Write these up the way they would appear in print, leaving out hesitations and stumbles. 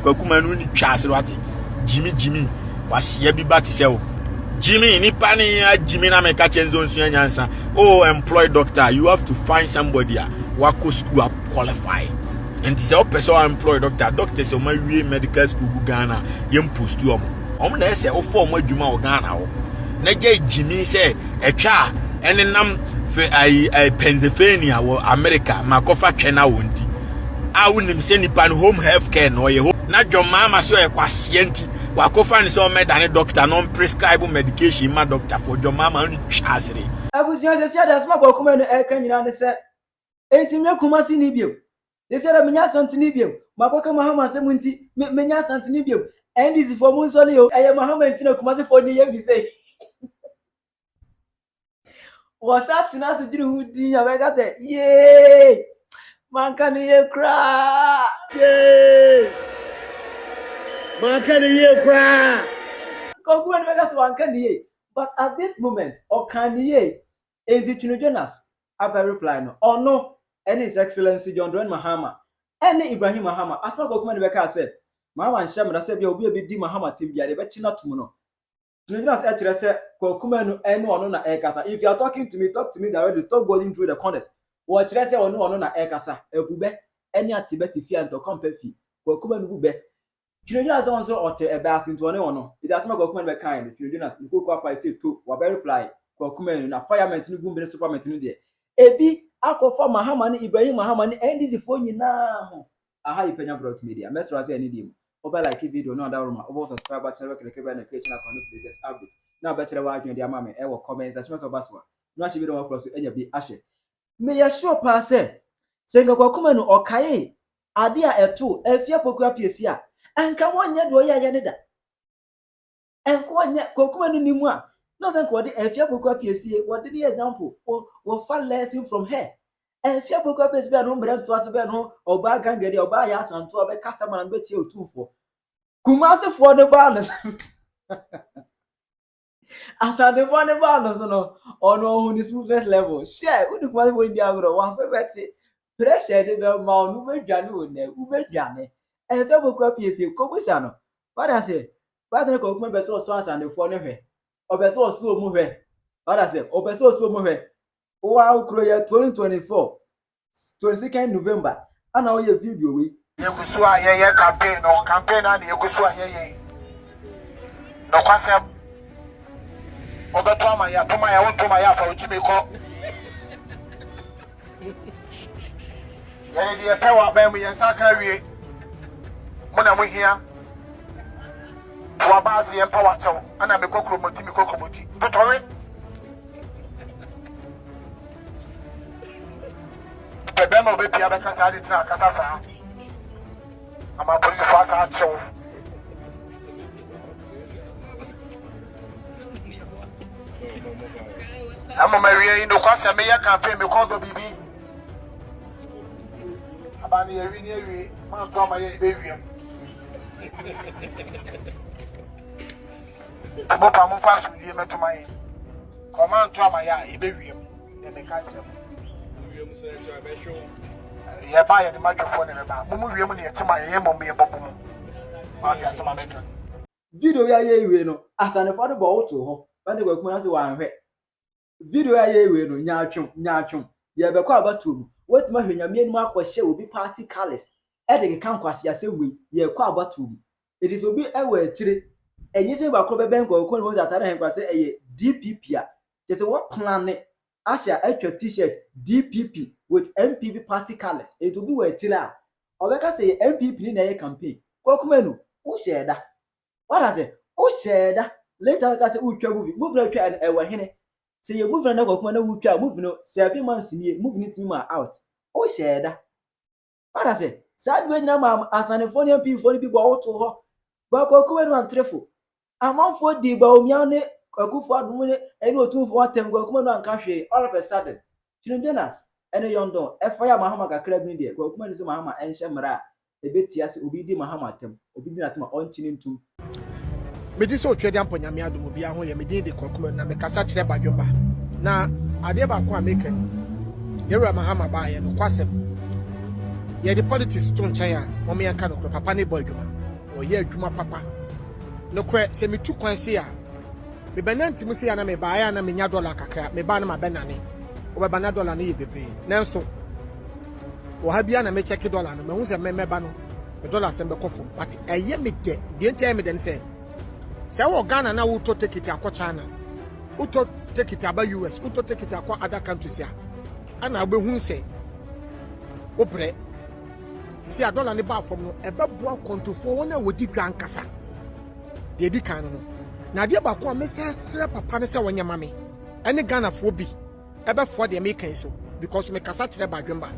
Kwaku Manu ni twase wate Jimmy was ye bi ba te se wo Jimmy ni pani Jimmy na meka chenzo nsu nyansa oh employ doctor you have to find somebody wako school qualify and say person employ doctor say my we medical school Ghana yem post you na say o form adwuma o Ghana wo na je Jimmy say etwa enenam I Pennsylvania wo America makofa twena wo nti a wonim say nipa no home health care no ye na dwomama so ye kwase nti wakofa ni so medane doctor non prescribe medication ma doctor for dwomama no twasere abusia se sia das ma Kwaku Manu eka nyina ne se entimye kumasi ni bio they said menya santini bio makoka Mahama se munti menya santini bio and this for mun sole o eye Mahama ntina kumasi for ni yem bi say was up to nas diri hudi ya wega say yay man kan ye cry yay man kan ye cry Kwaku Manu wega say man kan ye but at this moment or can ye in the Twene Jonas have a reply no or no and His Excellency John Mahama and Ibrahin Mahama as far Kwaku Manu wega said Mahama and Shamra said you will be di Mahama team bia de be china tumuno Twene Jonas actually said Kwaku Manu eno na ekasa if you are talking to me talk to me directly stop going through the corners what say ono na ekasa ebube any atibeti fi and to compare fi Kwaku Manu bube Twene Jonas also ote ebe asinto ono it has make Kwaku Manu be kind Twene Jonas ni kokwa pa say to wa be reply Kwaku Manu na fireman ni gumbere superman ni de ebi akofa Mahama ni Ibrahim Mahama ni NDC fo nyina ho aha Penyah broad media mesra say any dim over like video no other room over subscribe channel click the notification icon to latest update na better wa adwen dia mama e wo comments as so baswa no ahye video for so enya bi ahye me ya sure pa say senga Kwaku Manu okaye ade a eto afia poku apiesi a anka wonye do ye ne da enko wonye Kwaku Manu ni mu a no senka ode afia poku apiesi what the example or far lesson from her afia poku apiesi be no mbere to ase be no oba gangade oba ya santo oba kasa man be tie otumfo kumase fo ne ba no asa de fo ne ba no so no ono hu ni smoothness level share udu kumase fo ndi agro wan so beti pressure de be ma onu be dwane one u be dwane afia poku apiesi ko busa no what I say ba se ko kuma be so asa de fo ne hwe obeso osu omu hwe what I say obeso osu omu hwe wa ukro ya 2024 22nd November ana o ye video we Yegusu ayeye campaign na yegusu ayeye no kwase obeto ama ya tuma ya wontuma ya fa ojime ko yene die pewa ba mu yensa ka wie muna mu hia wa baasi en power chew ana me kokromoti totowe ebe no be pia be kasa ade tra kasa sa ama police force a chew ama mawie ndo kwasa me ya campaign me ko do bibi abani ewi ni ewi ma to ama ye be wiem abo pa mo pass die metuma ye command to ama ya e be wiem e me ka sem wiem so e to be show ye ba ye de microphone ne ba mo wiem ne ye tima ye mo me bobo mo ma fi asema metro video ya ye iwe no asane fo de bo woto ho ba de Kwaku Manu se wa hwe video ya ye iwe no nyaatwom ye be kwa abatu wetima hwenya me enu akohye obi party colors e de kan kwase asemwe ye kwa abatu it is obi ewe akire enyi se ba kro beben Kwaku Manu bo atare hen kwase eye DPP a just what plan asha atwa t-shirt DPP with MPP party colors it will be we akire a obeka say MPP ni na ye campaign Kwaku Manu wo share da what I say wo share da later ka say utwa movie atwa ewe hene say you movie na Kwaku Manu utwa movie no 7 months ni movie ni timi out wo share da what I say sad we nyina ma asane phone MPP phone bi bo woto ho ba Kwaku Manu antrefo amanfo di ba omia ne Kwaku fo adum ne eni otumfo atem Kwaku Manu anka hwe all of a sudden Twene Jonas ene yondo e fire Mahama kakra bi de Kwaku Manu se Mahama enhye mra ebetia se obi di Mahama atem obi di atem onchini ntum meji so twede amponyame adum bia ho ye medin de Kwaku Manu na mekasa kire badwomba na ade ba ko ameka yewura Mahama ba ye no kwasem ye the politics to nchen a mo me yanka no papa ne boy dwuma ɔyɛ adwuma papa no kɔ sɛ metu kwan se a me benanti mu se ya na me ba ya na me nya dollar kakra me ba na ma benane obeba na dollar na ye bebre nanso wo ha bia na me check dollar no me hu se me ba no me dollar sem be kofom but eye me de enti me den se wo Ghana na wo to take it akọ China wo to take it aba US wo to take it akọ other countries ya ana be hu se wo bre sisi a dollar ne ba fom no e be boa kontofo wona wodi dwan kasa de di kan no na de ba ko me sere papa ne se wonya mame ene Ghana fo bi e be fo de me kan so because me kasa kire ba dwemba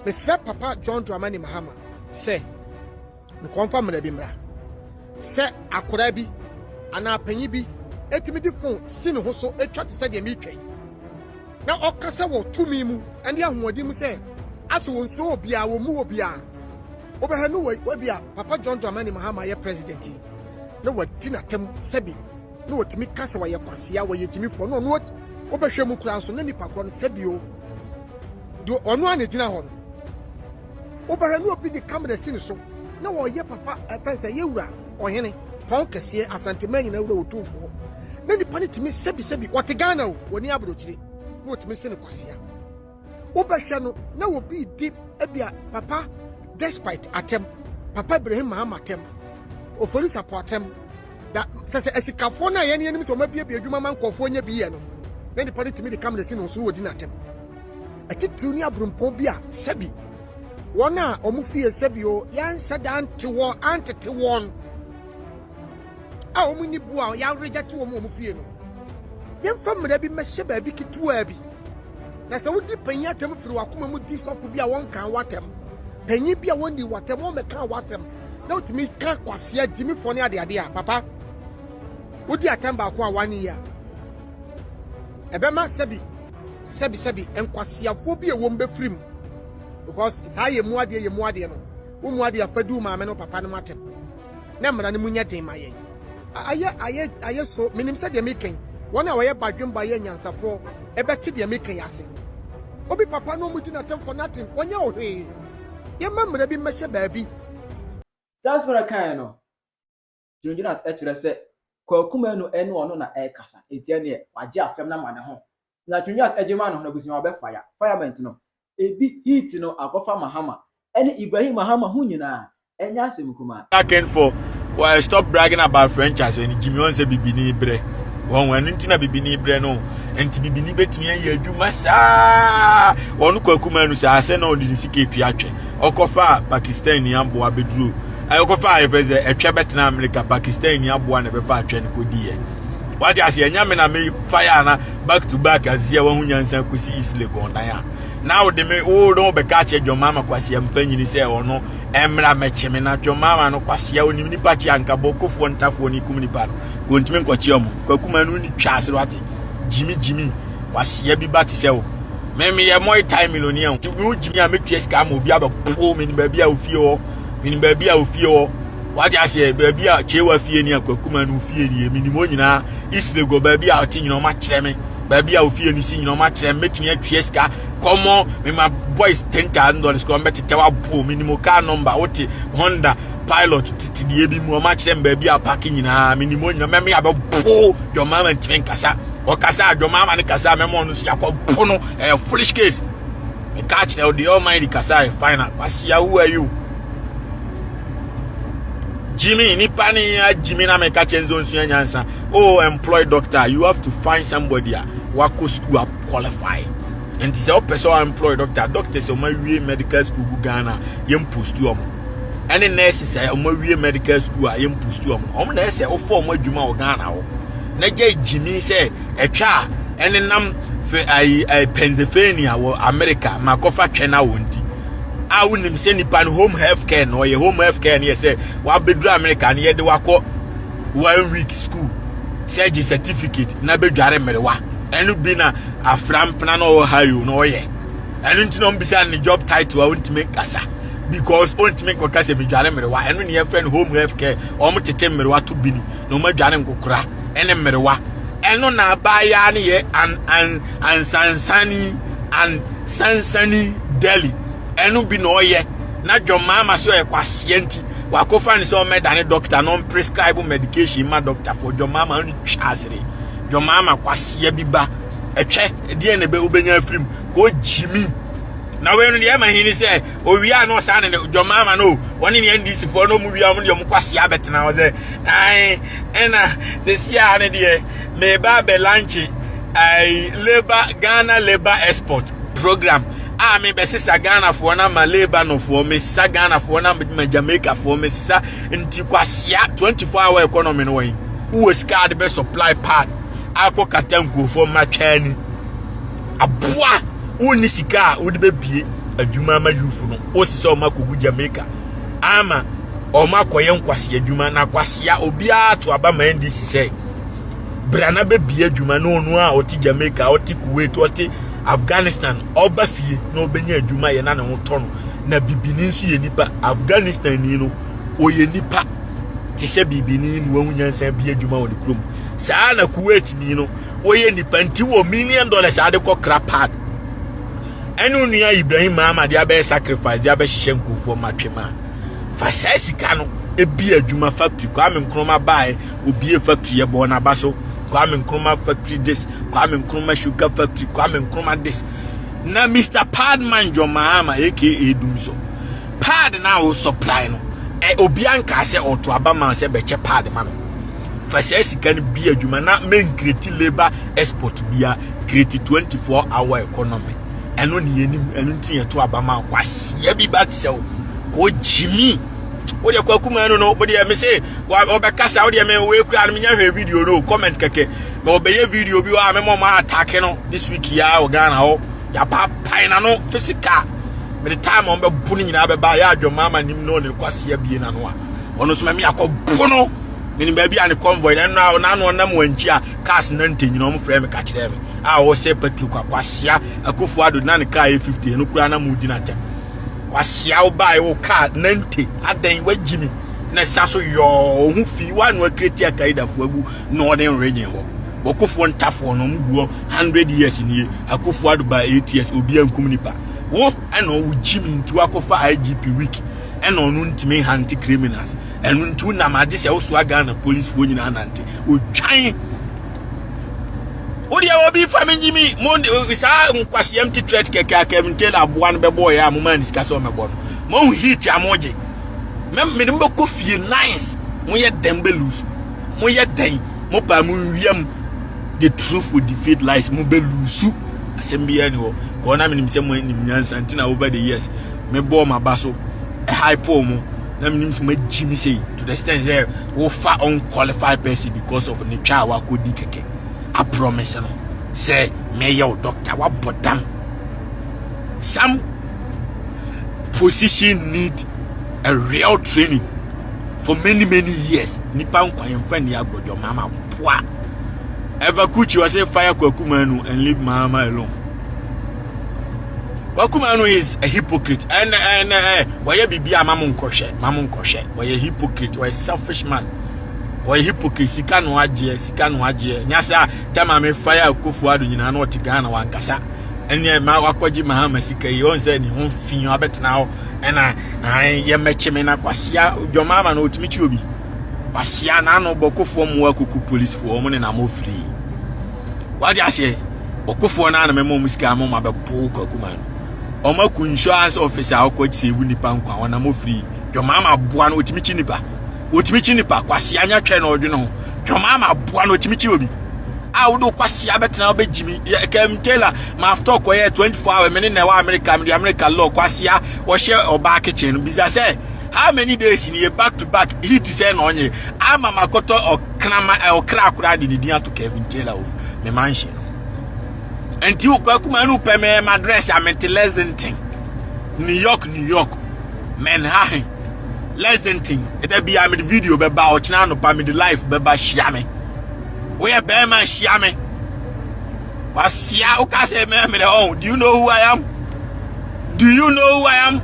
me sere papa John Dramani Mahama se me konfa mra bi mra se akora bi ana panyi bi etimi di phone sine ho so etwa te se de me twai na okasa wo tumi mu ene ahoodi mu se ase won so obia wo mu obia obeha no we bia papa John Dramani Mahama ye president no wadi na tem sebi no watimi kasa wa ye kwasea wa ye timi fo no no obehwe mu kura so na nipa kro no sebi o do ono ane gina ho no obeha no obi di camera sine so na wo ye papa efense ye wura ohene pon kese asantema nyina wura otufo na nipa ne timi sebi wote Ghana o woni abrochire no watimi sine kwasea obehwe no na wo bi di ebia papa despite atem papa Ibrahin Mahama atem ofori supportem da sese esikafo na ye ne nim so mabie bie adwuma man kofo nya biye no na ni pade timi de camera si no so wodi na atem atitu ni abrumpon bi a sebi wona omufie sebi o ya nhyada antete won a omuni bu a ya reject wo omufie no yemfa mra bi mehye ba bi kitua bi na se wodi Penyah atem firi wakoma mu di sofo bi a won kan watem Penyah bi a won di watem won meka wasem na utimi ka kwasea jimi fo ne ade a papa wodi atamba ko a 1 year ebema sebi nkwaseafuo bi e wom be firim because saa ye mu ade no wo mu ade afadu ma me no papa no matem na mra ne munya den ma ye aye so minim se de meken wona wo ye badwemba ye nyansafo ebeti de meken ase obi papa no mu di na tem for nothing wonya ohwe ye mamra bi mehye baabi That's what I kind of. Twene Jonas actually said, Kwaku Manu eno ono na kasa. Etienne, waje asem na mana ho. Na Twene Jonas ejema no na busia obe fire. Fireman no. Ebi heat no akofa Mahama. Ene Ibrahin Mahama hu nyina. Enya asem kuma. Again for why stop bragging about franchise when Jimmy wants a bibini bre. Won ntina bibini bre no. Enti bibini betumi ye adwuma saa. Wonu Kwaku Manu sa ase na odi sike twa atwe. Okofa Pakistan ni ambo abeduro. Ayokofa efeze etwa betina America Pakistan ni aboa na befa atwa ne kodie wadi ase nyame na me fire na back to back asia wa hunyansa kusi isle gondan ya now de me o don be ka che dwomama kwase mpanyini se ono emra mecheme na dwomama no kwase oni ni pachi anka bokofo ntafo ni kumni pa no kontime nkwachi omo Kwaku Manu ni twa ase wati jimi wase bi ba ti se o me ye moy time millionaire ti mu jimi a metua ska ma obi abapo me ni ba bia ofie o mini baby a ofie wo wadi ase baby a chewa fie ni Kwaku Manu fie ni mini mo nyina isle go baby a oti nyina ma kire me baby a ofie ni si nyina ma kire metumi atwie ska komo me my boys $10,000 ko mbete wa bo minimum car number oti Honda pilot titi bi mu ma kire baby a park nyina mini mo nyina me aba bo your mama ntwen kasa o kasa your mama ne kasa me mo no so yakọ no foolish case me catch the almighty kasa final pasia who are you Jimmy, ni pani Jimmy na meka chenzo nsuya nyansa. Oh, employed doctor, you have to find somebody who school qualify. And this is person employed doctor. Doctor say my medical school Ghana, yem post to any nurse say my medical school yem post to nurse say o form adwuma o Ghana o. Na je Jimmy say etwa ene nam Pennsylvania or America makofa twena wonti. I wouldn't say nipan home health care no ye home health care and say wa bedru America and ye de wako 1 week school surgery certificate na bedware merewa enu bi na afram plan no Ohio no ye enu nti no mbisa ni job title I won't make kasa because won't make kasa bedware merewa enu ne ye friend home health care o mo tete merewa to bini no madware nkokora ene merewa enu na ba ya ne ye an sansani Delhi enu bi no ye na dwomama so e kwase nti wakofa ni so medane doctor no prescribe medication ma doctor for your mama no twasere your mama kwase biba etwe de ne be ubenya afrim ko jimi na we no ye ma hini se owia no sa ne your mama no woni ne ndisi for no mu wia mu de mu kwase abetena wo ze ai ena se sia ne de me ba be lunch ai Ghana labor export program me besisa Ghana for na ma labor no for me sisa Ghana for na ma Jamaica for me sisa nti kwasea 24-hour economy no wen who is card be supply part akọ katanko for ma twani aboa woni sika wodi be bie adwuma ma yufu no o sisa o makogu Jamaica ama o makoye nkwasea adwuma na kwasea obi a to aba ma ndc say brana be bie adwuma no no a oti Jamaica oti Kuwait oti Afghanistan oba fie na obenya adwuma ye na ne ho tono na bibini nsi ye nipa Afghanistan ni no oye nipa ti se bibini no wunyansa bi adwuma woni krom saa na Kuwait ni no oye nipa nti wo $1 million ade ko krapad enu nua Ibrahin Mahama de abe sacrifice de abe hihye nkofo matwema fa saa sika no ebi adwuma factory Kwaku Manu bae obi factory ye bo na baso Kwaku Manu factory this Kwaku Manu sugar factory Kwaku Manu this na Mr. Padman Jo Mahama aka Dumso pad na o supply no obi anka se oto abama se beche pad ma no fa saa sika no bi adwuma na men create labor export bia create 24-hour economy eno ni yenim eno ntin to abama kwase bi ba tse ko jimi o de Kwaku Manu no o de me say o be kasa o de me we kura me nya hwe video no comment keke me o be ye video bi wa me mo ma attack no this week ya o Ghana ho ya pa na no physical me the time on be bu ni nyina be ba ya adwo mama nim no ne kwase bie na no a ono so me akobu no me ni ba bia ne convoy na no na mo anchi a cars na ntanyina mo frɛ me ka kyerɛ me a wo se petrol kwase akofo ado na ne car 50 no kura na mu di na tem kwase wo ba wo car 90 adan wagimi na saso yo hu fi wa no kreti akaida fo agu northern region ho bokofo ntafo no mguo 100 years ni akofo ado ba 8 years obi ankum nipa wo eno wo jimi ntu akofa IGP week eno no ntimi anti criminals eno ntu na made se wo so Ghana police fo nyina anante odwan odi e obi fa menjimi monde isa nkwase empty threat keke Kevin Taylor aboa no bebo ya amuma ni sika so mebo no mo hit amoje me mbe ko fie nice mo ye dembe lose mo ye den mo pa mo wiam the truth will defeat lies mo be lose asembia ni ho ko na me nim se mo nim nyansa ntina over the years me bo ma baso e hypo mo na me nim se ma jimi say to the extent there wo fa unqualified person because of ne twa wa ko di keke I promise no say me your doctor wa bodam some position need a real training for many years nipa nkwan fa ni agojo mama poa ever kuchi was say fire Kwaku Manu and leave Mahama alone. Kwaku Manu is a hypocrite and why you be mamun koshe why a hypocrite why a selfish man why hypocrite sika no agye nyasa tama me fire Akufo ado nyina na oti Ghana wankasa ene ma wakwaji Mahama sika yi on say ni ho fin abetena ho ena ye meche me na kwasia Jo Mahama na otimi chi obi kwasia na no bokofo mu akuku police fo mo ne na mo free wadi ase bokofo na me mo musika mo ma be po Kwaku Manu o ma ku insurance officer akwaji save nipa nkwa ona mo free Jo Mahama boa na otimi chi nipa kwasia anya twa na odwe no Jo Mahama boa na otimi chi obi a wo do kwasia betena obejimi Kevin Taylor ma after ko ye 24 hour me ne wa America law kwasia wo hye oba kitchen bisa say how many days in back to back he to say no onye ama makoto okra akura di dia to Kevin Taylor of me mansion enti Kwaku Manu pe me address am Lexington New York Manhattan Lexington it be am the video be ba o china no pa me the life be ba shia me we be man shia me wasia o ka say me the oh do you know who I am?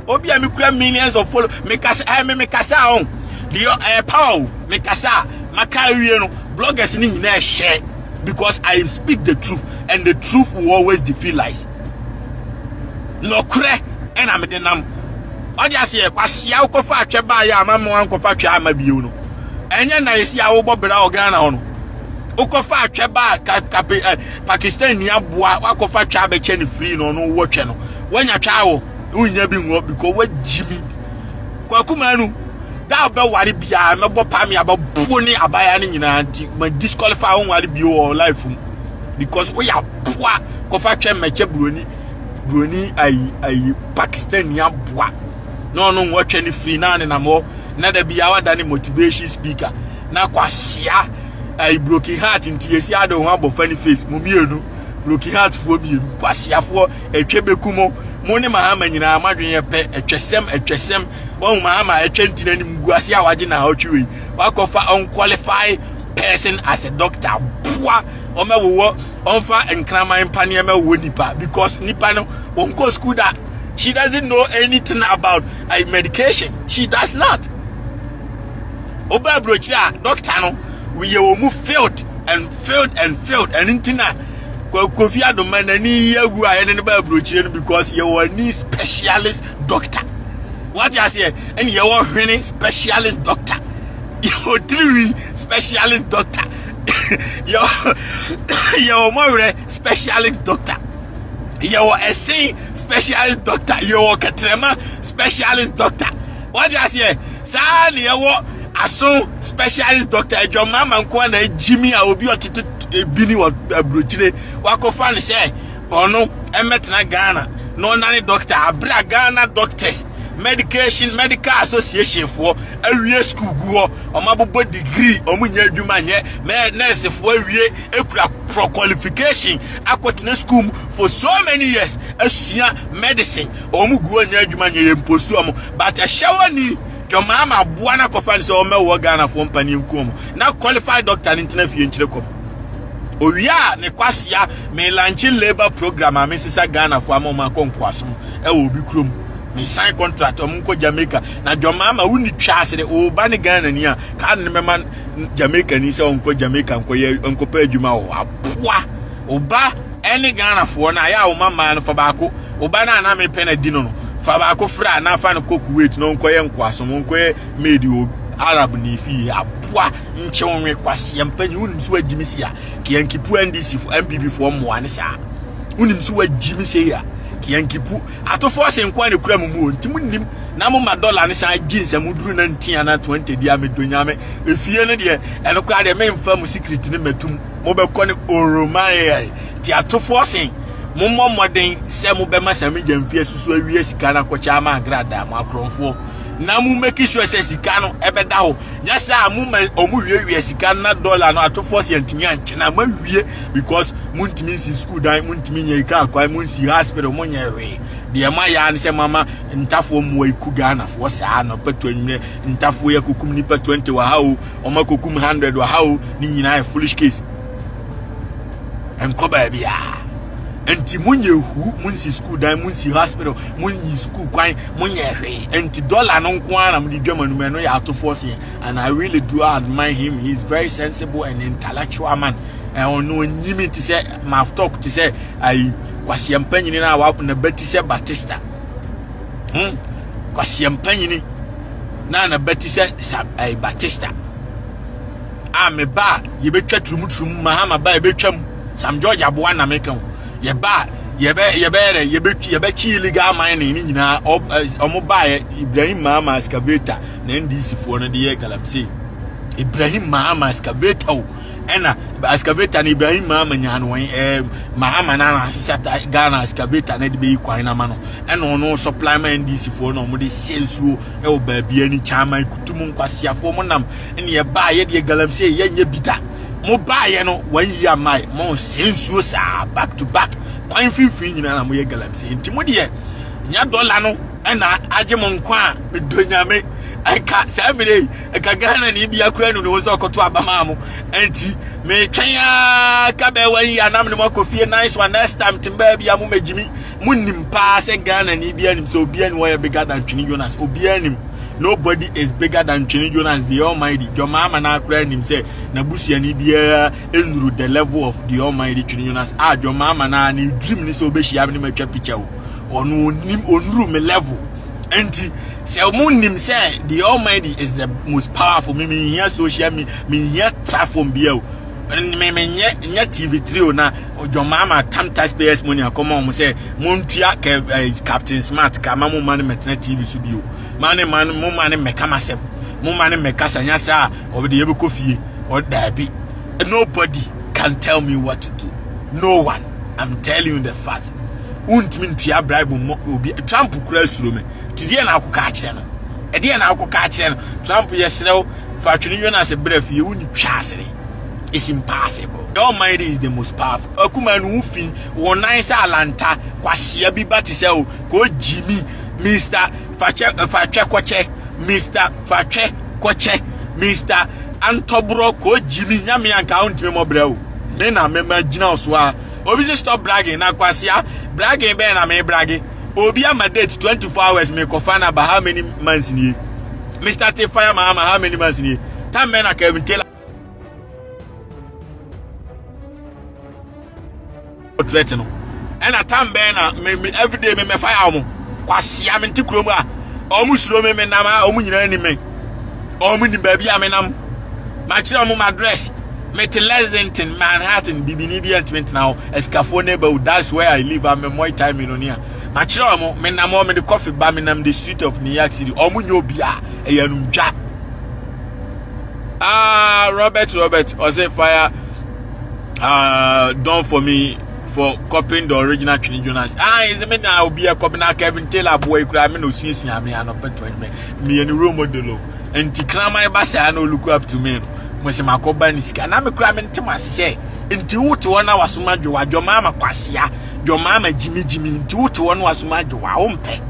Obi am kura millions of follow me kasa on the power me kasa makawie no bloggers ni nyina share because I speak the truth and the truth will always defeat lies. No kure and am the nam Odiase kwasia ukofa atwe ba ya amamo ankofa twa amabio no. Enye na yesi a wo bobra ogana ho no. Ukofa atwe ba Pakistan ni aboa wakofa twa abeche ni free no no wo twe no. Wanya twa wo unya bi ngo because we jimi. Kwaku Manu da be ware bia mebo pam ya babuo ni abaya ni nyina anti ma disqualify won ware bio or life because we ya boa kofa twa meche broni ai Pakistan ni aboa no wo twa ni free na ne na mo na da bia wada ni motivation speaker na kwasia ai broken heart nti yesi ado ho abofa ni face mo mienu broken heart fo mienu kwasia fo etwebekumo mo ne Mahama nyina amadwen ye pe etwesem won Mahama etwenti ni mguase a waje na otwe wakofa unqualified person as a doctor boa omewo onfa enkraman panie mewo nipa because nipa no wonko school that she doesn't know anything about medication. She does not. Oba brochia doctor no we move failed and intina Kofi Adomanani yagu ayene ne ba brochia because you are ni specialist doctor. What you say? And you are hwene specialist doctor. You three specialist doctor. You're more specialist doctor. You're a specialist doctor. You're Katrema specialist doctor. What you say? Sani yawo aso specialist doctor. Your mama nkwana Jimmy a obi otitu bini wa brochire. Wako fan say ono emetna Ghana. No nani doctor. Abra Ghana doctors. Medical association for a school go or mabobo degree or munya adwuma nye nurse for a for qualification akwatena school for so many years asua medicine or mu go nya adwuma nye impostu am but a shawani your mama buana kofan so me Ghana for mpani nkom na qualified doctor ntina fie nchire kom Oria ne kwasia me launching labor program a mesisa Ghana for amoma konkwasom e wo bi krom me sign contract omunko Jamaica na Jomama wuni twase de oba ne Ghana ni a ka ne mema Jamaica ni se onko Jamaica onko pa adwuma wo aboa oba ene Ghana fo na ya wo mama no fa baako oba na me pe na di no fa baako fra na fa no Kuwait no onko ye nkwasom onko ye made o Arab ni fi aboa nchewonwe kwase mpanyi wuni so agimisi a kiyankipu NDC fo MPP fo mo ane sa wuni so agimisi ya kiyankipu atofo senkwa ne kura mu ntimu nim na mo ma dollar ne sa jinsa muduru na ntia na 20 dia medonya me efie ne de eno kura de memfa mu secret ne matum mo be kɔ ne oromaye ti atofo sen mo moden se mo be ma sami jamfie susu awie sika na kɔcha ma agrada mo akronfo na mu make sure se sika no ebeda ho nya sa mu ma omu wie sika na dollar no atofo se ntimi anche na ma wie because mu ntimi si school dan mu ntimi nya ika akwa mu si hospital mu nya we de ma ya ne se mama ntafo mu iku Ghana fo sa no peto nwure ntafo ya kokum ni pa 20 wa hawo o ma kokum 100 wa hawo ni nyina foolish case enkoba bia enti munye hu munsi school dan munsi hospital munyi school kwan munye hwe enti dollar no nko ara mdi dwamanu me no ya to force and I really do admire him. He's very sensible and intellectual man and no nyimi ti say ma talk ti say ai kwase mpanyini na wa na beti say Batista kwase mpanyini na beti say ai Batista me ba ye betwa trumutrum Mahama ba ye betwam Sam George aboa na mekan ye ba ye chi illegal mining ni nyina omo ba ye Ibrahin Mahama excavator na NDC fo no de ye galamsey Ibrahin Mahama excavator ena excavator ni Ibrahin Mahama nyano Mahama na sata Ghana excavator na de be kwan na ma no ena no supply ma NDC fo no mo de sales wo e o ba bia ni chairman kutum nkwaseafuo mo nam ena ye ba ye de galamsey ye nya bida mo ba ye no 1 year mai mo sensuo sa back to back kwan fifi nyina na mo ye galamsey nti mo de nya dollar no ena age mo nkwa bedonyame eka sa mire eka Ghana ni bia kura no wo so koto abama mo enti me twenya ka be 1 year nam ne mo kofie nice one next time timba bia mo magimi munnim pa se Ghana ni bia nim so bia ni wo ye bigger than Twene Jonas obia nim. Nobody is bigger than Twene Jonas, the Almighty. Your mama na cry him say na busia ni bia enru the level of the Almighty Twene Jonas. Your mama na ni dream ni so be shia ni metwa picture o. Onu nim onru me level. Enti se omunim say the Almighty is the most powerful. Me here social me here platform biel. Me nye TV3 na ojo mama tam taxpayers money come on say montua Captain Smart ka mamu man metna TV so bio. Man mo man meka masem. Mo man meka sanya sa obede yebeko fie or dabi. Nobody can tell me what to do. No one. I'm telling you the fact. Untimi ntua bribe mo obi Trump kura suro me. Tidie na akoka akire no. Ede na akoka akire no. Trump yesrew fa Twene Jonas bref ye wuni twasere. It's impossible. The Almighty is the most powerful. Kwaku Manu ufin wonan sa alanta kwasea bi ba te se o ko Jimmy Mr. Fatwe Koche Mr. Fatwe Koche Mr. Antobro ko Jimmy nyame anka ontime mo brɛ o. Me na me magina so a obi say stop bragging na kwasea bragging be na me bragging obi am date 24 hours me kofana ba how many months ni Mr. Tefire Mahama how many months ni time be na Kevin Taylor threat no and a time be na me every day me fire mo kwasea me ntikuro mu a omu suro me nam a omu nyina ni me omu ni ba bia me nam ma kire omu address Metelezington, Manhattan, Bibinidia 20 now, Escafo neighbor, that's where I live. I'm a Muay Thai millionaire. Machiromo, Menamo, the coffee Birmingham, the street of New York City, Omunobia, a Yanumja. Robert, was a fire done for me for copying the original Twene Jonas. Is the man I'll be a copy now, Kevin Taylor boy, cramming no season. I mean, I'm not me in the room of the law. And to climb my bass, I know look up to me. Mwese makoba ni sika na me kura me ntema sise nti wote wona wasoma dwowa dwomama kwasea dwomama jimi nti wote wona wasoma dwowa ompe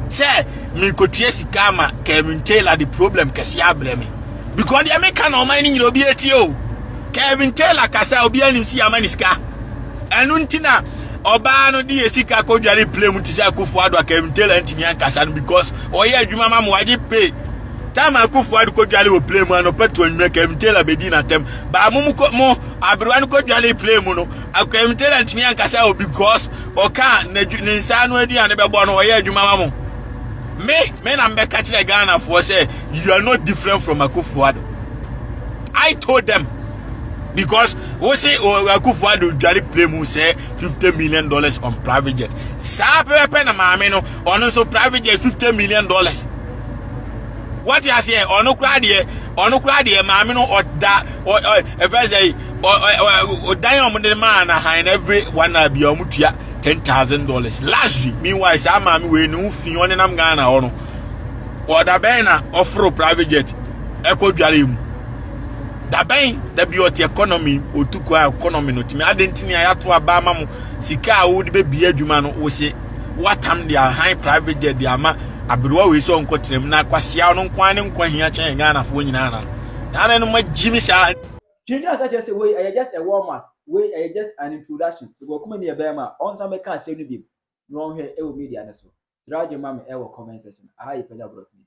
se me kotua sika ma Kevin Taylor the problem kese abreme because the American no man ni obi eti o Kevin Taylor kasa obi anim si amani sika enu nti na oba no di esika ko dware play mu ti se akofo ado Kevin Taylor ntimi ankasa no because oye adwuma ma mo waje pay time akofo adu ko dwale wo play mu ano peto nwere Kevin Taylor bedi na tem ba mo abirwa no ko dwale play mu no Kevin Taylor ntimi ankasa o because oka na nsa no aduane bebo no oye adwuma ma mo me na mbeka kire Ghana for say you are not different from akofo adu. I told them because we say akofo adu dwale play mu say $50 million on private jet sa pepe na maame no ono so private jet $50 million. What you say onu kra de maame no oda if I say dan om de man na han every one na bia omutua $10,000 lastly meanwhile sa maame we no fi on nam Ghana ono oda ben na offer private jet ekodware mu da ben da bi ot economy otukwa economy no timi adentini ayato aba ma mo sika a wo de be bia adwuma no wo se watam dia high private jet dia ma abirwa we so nkotrem na kwasea no nkwane nkwa chen Ghana fo nyina na no magimi sa Twene Jonas just say we I just a warm up we I just an introduction so go come near Bema on some can say no bi no here e media na so try your mama e comment section aha Penyah brought me